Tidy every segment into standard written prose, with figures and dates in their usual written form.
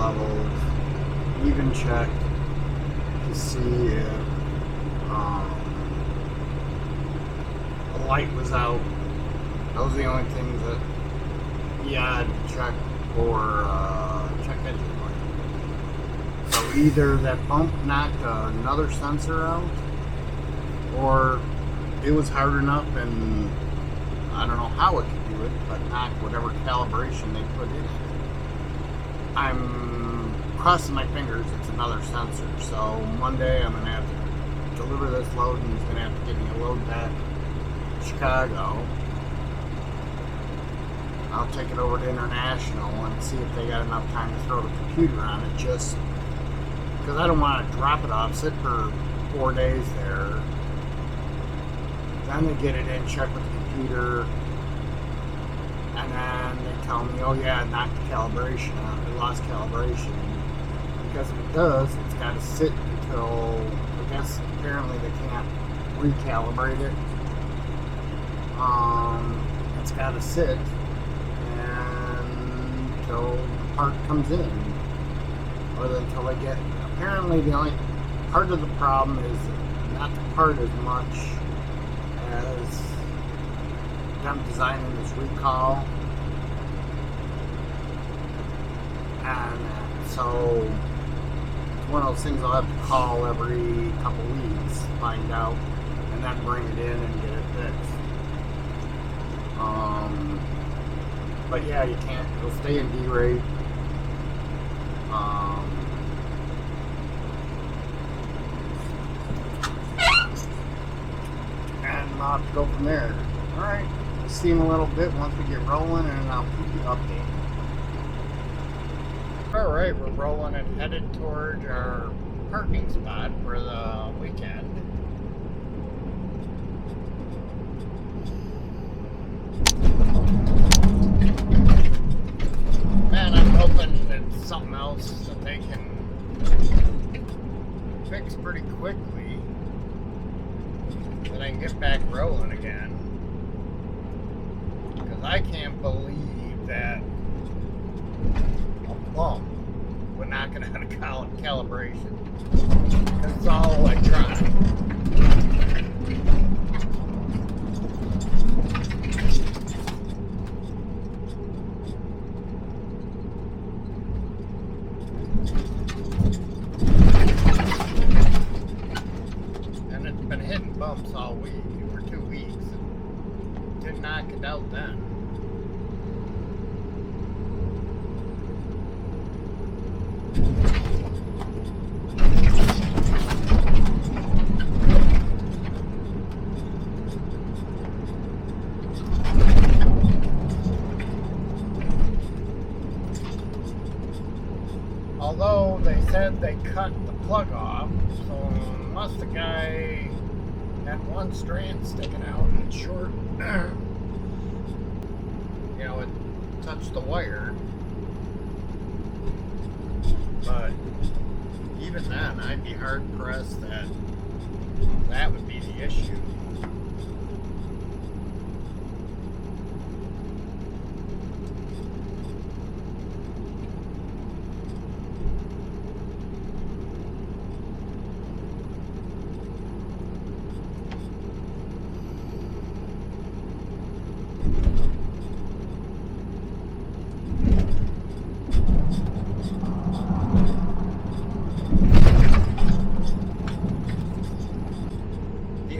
levels, even checked to see if the light was out. Those are the only things that he had to check for check engine light. So either that bump knocked another sensor out, or it was hard enough, and I don't know how it could do it, but knock whatever calibration they put in it. I'm crossing my fingers it's another sensor. So Monday I'm going to have to deliver this load, and he's going to have to give me a load back to Chicago. I'll take it over to International and see if they got enough time to throw the computer on it, just because I don't want to drop it off, sit for 4 days there. Then they get it in, check with the computer, and then they tell me, oh yeah, it knocked the calibration out, it lost calibration. Because if it does, it's got to sit until, I guess apparently they can't recalibrate it. It's got to sit until the part comes in, or until they get, apparently the only part of the problem is not the part as much as them designing this recall, and so it's one of those things I'll have to call every couple weeks, find out, and then bring it in and get it fixed. But yeah, you can't, it'll stay in D-rate. And I'll have to go from there. Alright, see you in a little bit once we get rolling, and I'll keep you updated. Alright, we're rolling and headed towards our parking spot for the weekend. Man, I'm hoping it's something else that they can fix pretty quickly, that I can get back rolling again. Because I can't believe that a bump would knock it out of calibration. Because it's all electronic. Bumps all week for 2 weeks, and didn't knock it out then. Although they said they cut the plug off, so unless the guy had one strand sticking out and it's short, you know, it touched the wire. But even then, I'd be hard pressed that that would be the issue.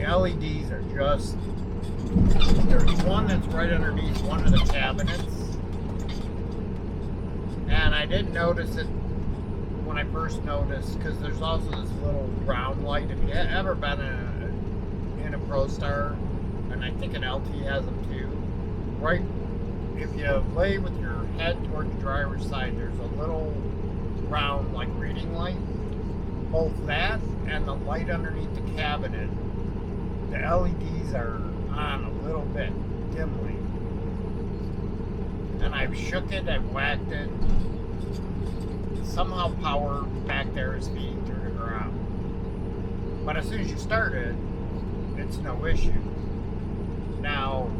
LEDs are just, there's one that's right underneath one of the cabinets, and I didn't notice it when I first noticed, because there's also this little round light. If you ever been in a ProStar, and I think an LT has them too, right, if you lay with your head toward the driver's side, there's a little round like reading light. Both that and the light underneath the cabinet, the LEDs are on a little bit dimly, and I've shook it, I've whacked it. Somehow power back there is feeding through the ground, but as soon as you start it, it's no issue. Now,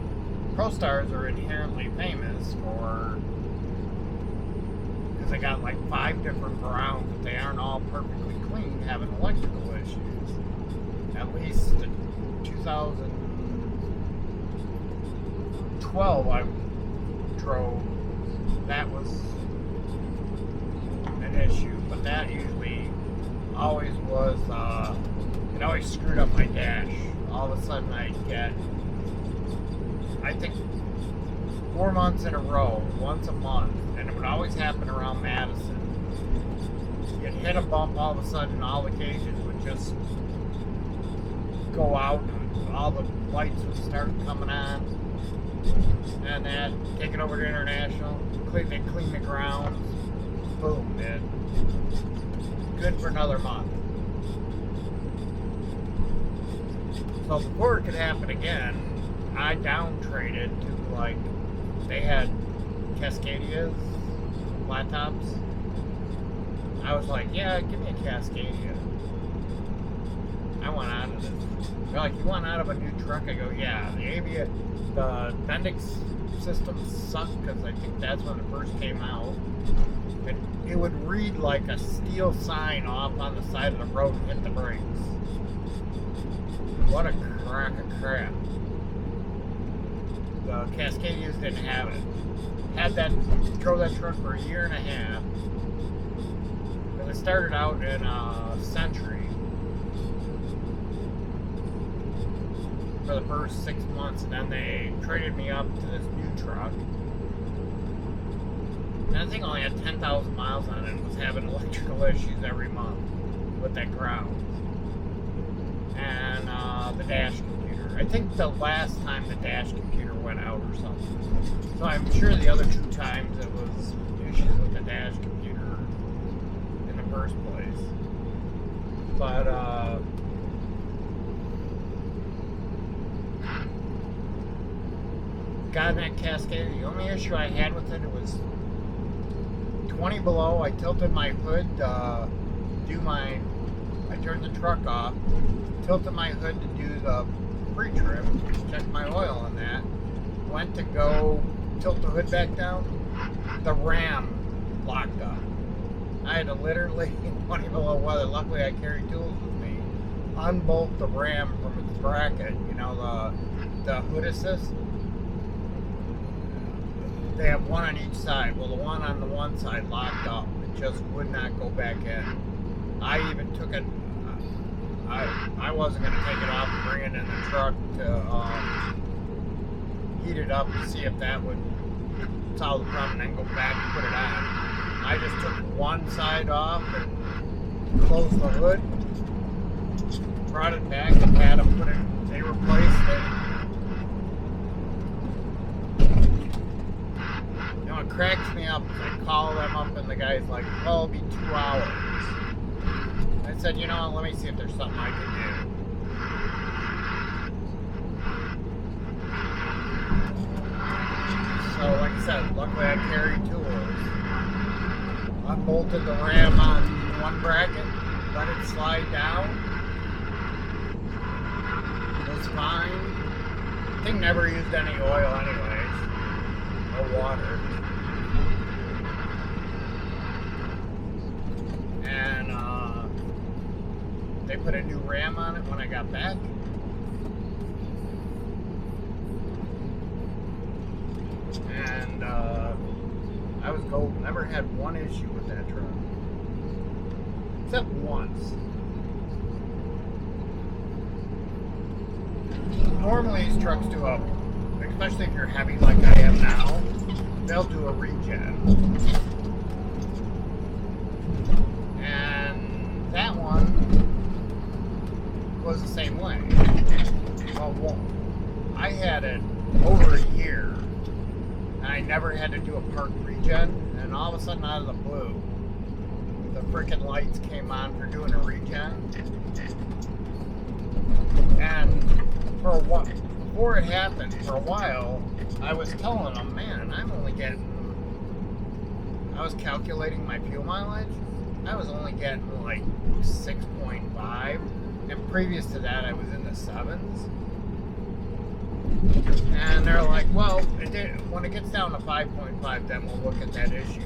ProStars are inherently famous for, because they got like 5 different grounds, but they aren't all perfectly clean, having electrical issues. At least in 2012 I drove, that was an issue, but that usually always was, it always screwed up my dash. All of a sudden I'd get, I think, 4 months in a row, once a month, and it would always happen around Madison. You'd hit a bump, all of a sudden all the gauges would just go out, and all the lights would start coming on, and then take it over to International, clean the grounds, boom, man. Good for another month. So before it could happen again, I down traded to, like, they had Cascadias, flat tops. I was like, yeah, give me a Cascadia. I want out of this. They're like, you want out of a new truck? I go, yeah. The Bendix system sucked because I think that's when it first came out. It would read like a steel sign off on the side of the road and hit the brakes. What a crock of crap. The Cascadias didn't have it. Drove that truck for a year and a half. Because I started out in a Century for the first 6 months, and then they traded me up to this new truck. And I think I only had 10,000 miles on it and was having electrical issues every month with that ground. And the dash computer. I think the last time the dash computer went out or something. So I'm sure the other 2 times it was issues with the dash computer in the first place. But, got in that Cascade. The only issue I had with it was 20 below. I tilted my hood, I turned the truck off, tilted my hood to do the pre-trip, check my oil on that, went to go tilt the hood back down, the ram locked up. I had to literally, 20 below weather, luckily I carried tools with me, unbolt the ram from its bracket, you know, the hood assist. They have one on each side. Well, the one on the one side locked up. It just would not go back in. I even took it, I wasn't going to take it off and bring it in the truck to heat it up to see if that would solve the problem and then go back and put it on. I just took one side off and closed the hood, brought it back and had them put it, they replaced it. You know, it cracks me up. I call them up and the guy's like, well, it'll be 2 hours. I said, you know, let me see if there's something I can do. So, like I said, luckily I carried tools. I bolted the ram on one bracket, let it slide down. It was fine. The thing never used any oil anyways, or water. And they put a new ram on it when I got back. And I was golden. Never had one issue with that truck. Except once. Normally these trucks do especially if you're heavy like I am now, they'll do a regen. And that one was the same way. Well, I had it over a year, and I never had to do a park regen, and all of a sudden, out of the blue, the freaking lights came on for doing a regen. And for a while, before it happened, for a while, I was telling them, man, I was calculating my fuel mileage. I was only getting like 6.5, and previous to that I was in the 7s. And they're like, well, when it gets down to 5.5, then we'll look at that issue.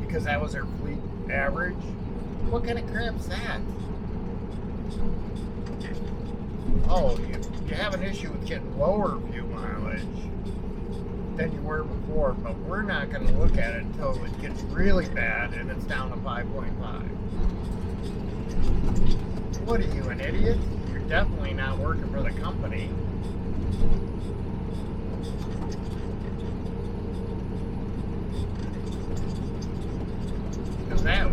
because that was their fleet average. What kind of crap's that? Oh, you have an issue with getting lower fuel mileage than you were before, but we're not going to look at it until it gets really bad and it's down to 5.5. What are you, an idiot? You're definitely not working for the company. Because that,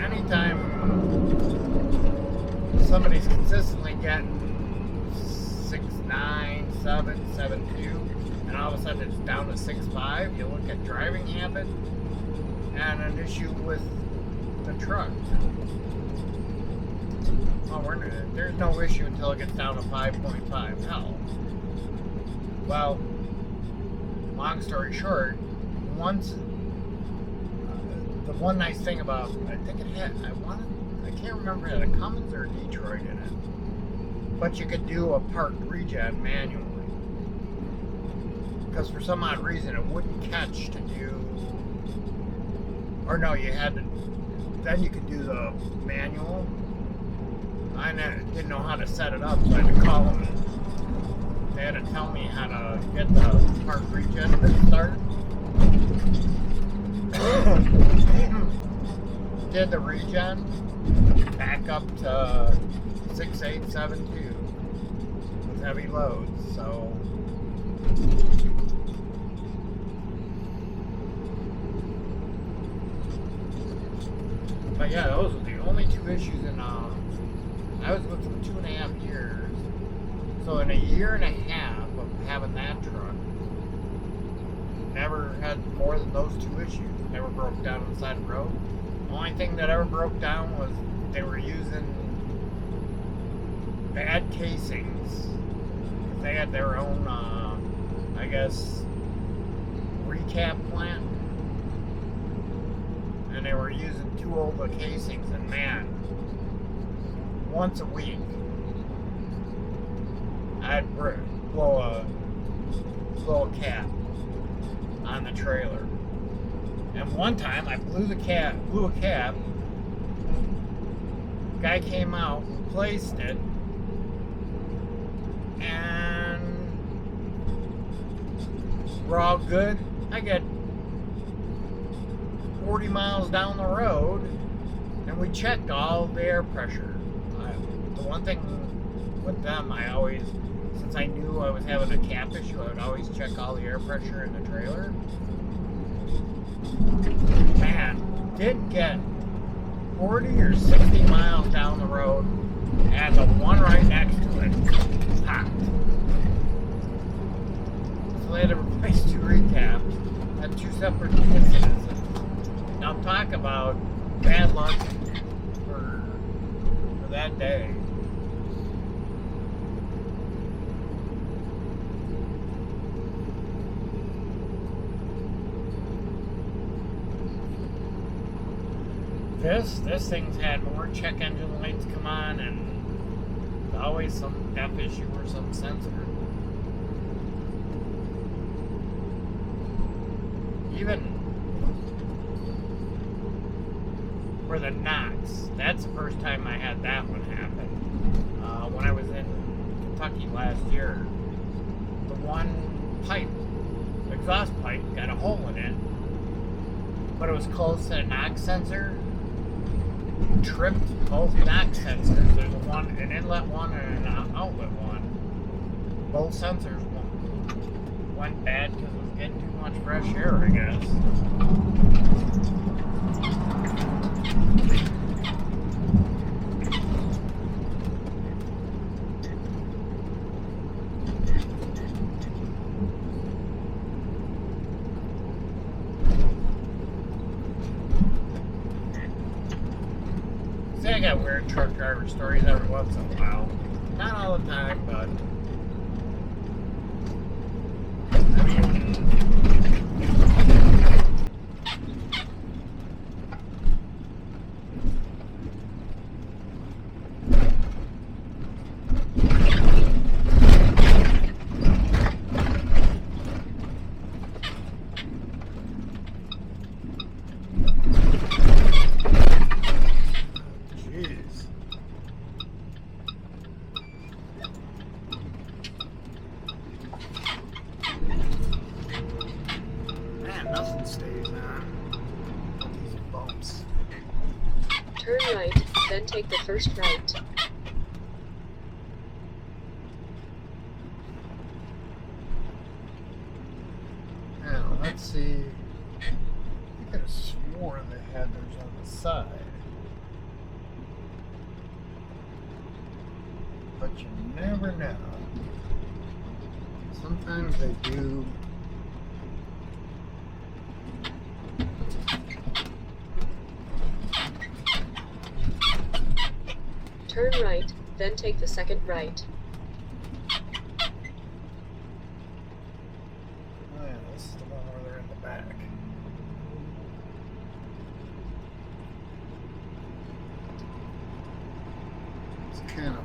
anytime somebody's consistently getting 6.9, 7, 7.2, and all of a sudden it's down to 6.5, you look at driving habit and an issue with the truck. Well, there's no issue until it gets down to 5.5. Hell. Well, long story short, once the one nice thing about, I think it had, I can't remember if it had a Cummins or a Detroit in it, but you could do a parked regen manually. Because for some odd reason it wouldn't catch to do, or no, you had to, then you could do the manual. I didn't know how to set it up, so I had to call them and they had to tell me how to get the park regen started. Did the regen back up to 6.872 with heavy loads, so but yeah, those were the only two issues in I was with them 2.5 years. So in a year and a half of having that truck, never had more than those two issues. Never broke down on the side of the road. The only thing that ever broke down was they were using bad casings. They had their own, I guess, recap plant. And they were using too old of casings, and man, once a week, I'd blow a cap on the trailer. And one time I blew a cap. Guy came out, replaced it, and we're all good. I get 40 miles down the road, and we checked all the air pressure. The one thing with them, I always, since I knew I was having a cap issue, I would always check all the air pressure in the trailer. Man, didn't get 40 or 60 miles down the road, and the one right next to it popped. So they had to replace two recaps at two separate instances. Now talk about bad luck for that day. This thing's had more check engine lights come on, and always some F issue or some sensor. Even for the NOx, that's the first time I had that one happen. When I was in Kentucky last year, the one pipe, exhaust pipe, got a hole in it, but it was close to the NOx sensor. Tripped both NOx sensors. There's an inlet one and an outlet one. Both sensors went bad because it was getting too much fresh air, I guess. I got weird truck driver stories every once in a while. Not all the time, but I mean, nothing stays on. These bumps. Turn right, then take the first right. Now, let's see. I could have sworn the headers on the side. But you never know. Sometimes they do. Turn right, then take the second right. Oh yeah, this is the one where they're in the back. It's kind of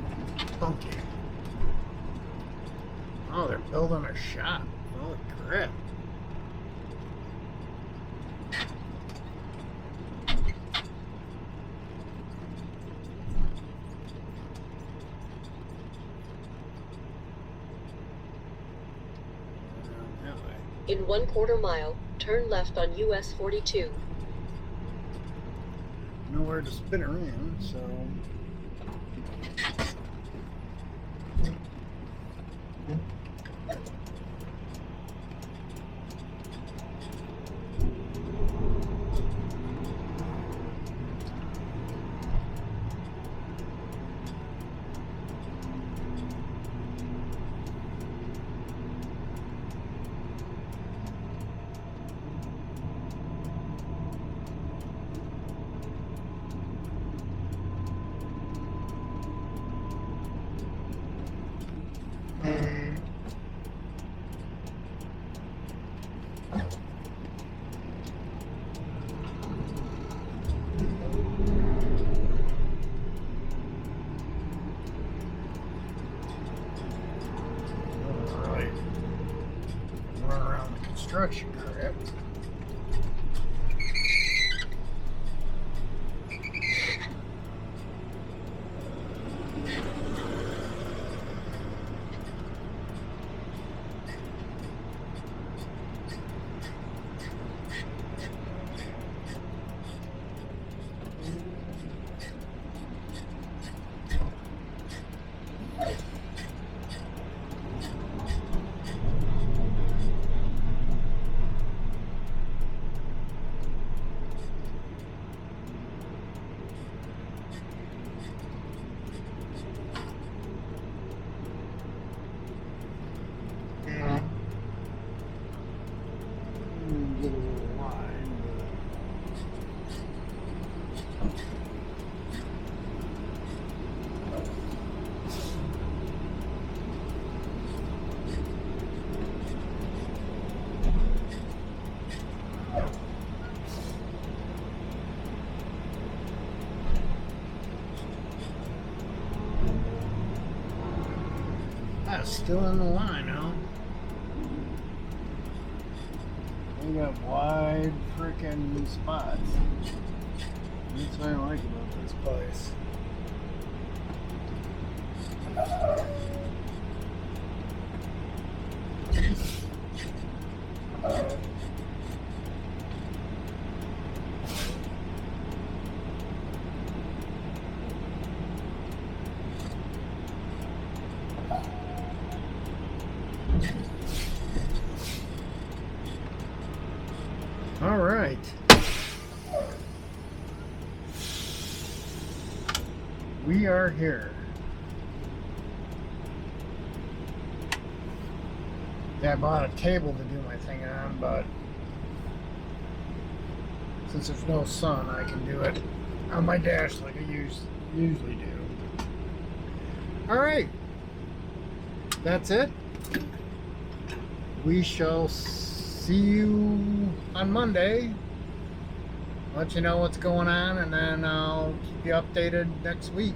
funky. Oh, they're building a shop. Holy crap. In 1/4 mile, turn left on US 42. Nowhere to spin around, so. Construction crap. Still in the line, huh? We got wide freaking spots. That's what I like about this place. All right. We are here. Yeah, I bought a table to do my thing on, but since there's no sun, I can do it on my dash like I usually do. All right. That's it. We shall see you on Monday. Let you know what's going on, and then I'll keep you updated next week.